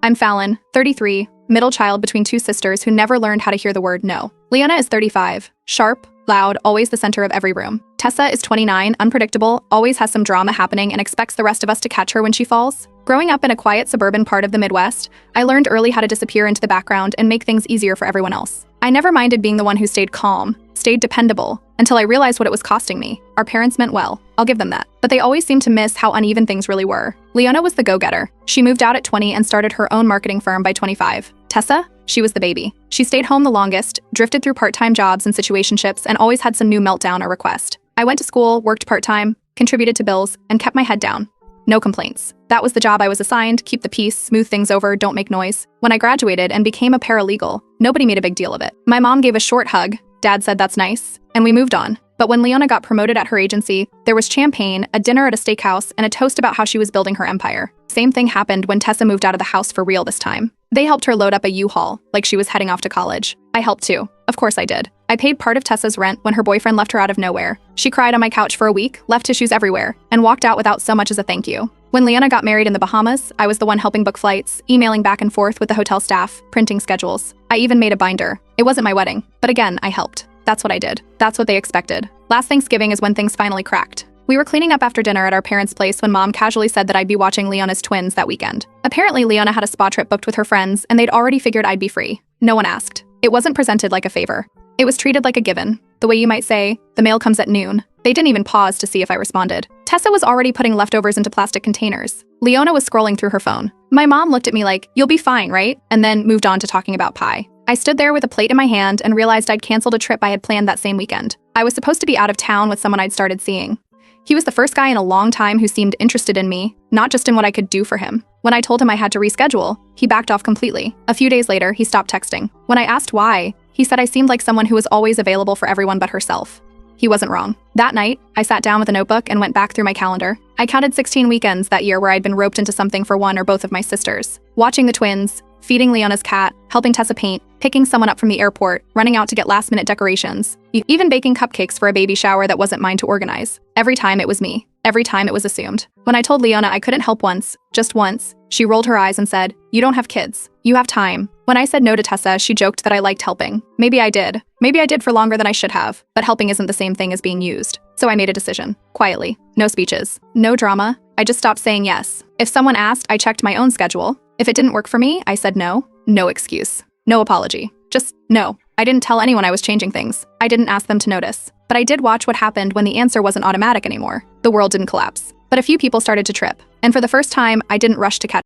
I'm Fallon, 33, middle child between two sisters who never learned how to hear the word no. Leona is 35, sharp, loud, always the center of every room. Tessa is 29, unpredictable, always has some drama happening and expects the rest of us to catch her when she falls. Growing up in a quiet suburban part of the Midwest, I learned early how to disappear into the background and make things easier for everyone else. I never minded being the one who stayed calm, stayed dependable, until I realized what it was costing me. Our parents meant well, I'll give them that. But they always seemed to miss how uneven things really were. Leona was the go-getter. She moved out at 20 and started her own marketing firm by 25. Tessa? She was the baby. She stayed home the longest, drifted through part-time jobs and situationships, and always had some new meltdown or request. I went to school, worked part-time, contributed to bills, and kept my head down. No complaints. That was the job I was assigned, keep the peace, smooth things over, don't make noise. When I graduated and became a paralegal, nobody made a big deal of it. My mom gave a short hug, Dad said that's nice, and we moved on. But when Leona got promoted at her agency, there was champagne, a dinner at a steakhouse, and a toast about how she was building her empire. Same thing happened when Tessa moved out of the house for real this time. They helped her load up a U-Haul, like she was heading off to college. I helped too. Of course I did. I paid part of Tessa's rent when her boyfriend left her out of nowhere. She cried on my couch for a week, left tissues everywhere, and walked out without so much as a thank you. When Leona got married in the Bahamas, I was the one helping book flights, emailing back and forth with the hotel staff, printing schedules. I even made a binder. It wasn't my wedding, but again, I helped. That's what I did. That's what they expected. Last Thanksgiving is when things finally cracked. We were cleaning up after dinner at our parents' place when Mom casually said that I'd be watching Leona's twins that weekend. Apparently, Leona had a spa trip booked with her friends, and they'd already figured I'd be free. No one asked. It wasn't presented like a favor. It was treated like a given. The way you might say, the mail comes at noon. They didn't even pause to see if I responded. Tessa was already putting leftovers into plastic containers. Leona was scrolling through her phone. My mom looked at me like, "You'll be fine, right?" And then moved on to talking about pie. I stood there with a plate in my hand and realized I'd canceled a trip I had planned that same weekend. I was supposed to be out of town with someone I'd started seeing. He was the first guy in a long time who seemed interested in me, not just in what I could do for him. When I told him I had to reschedule, he backed off completely. A few days later, he stopped texting. When I asked why, he said I seemed like someone who was always available for everyone but herself. He wasn't wrong. That night, I sat down with a notebook and went back through my calendar. I counted 16 weekends that year where I'd been roped into something for one or both of my sisters. Watching the twins, feeding Leona's cat, helping Tessa paint, picking someone up from the airport, running out to get last-minute decorations, even baking cupcakes for a baby shower that wasn't mine to organize. Every time it was me. Every time it was assumed. When I told Leona I couldn't help once, just once, she rolled her eyes and said, "You don't have kids. You have time." When I said no to Tessa, she joked that I liked helping. Maybe I did. Maybe I did for longer than I should have, but helping isn't the same thing as being used. So I made a decision. Quietly. No speeches. No drama. I just stopped saying yes. If someone asked, I checked my own schedule. If it didn't work for me, I said no. No excuse. No apology. Just no. I didn't tell anyone I was changing things. I didn't ask them to notice. But I did watch what happened when the answer wasn't automatic anymore. The world didn't collapse. But a few people started to trip. And for the first time, I didn't rush to catch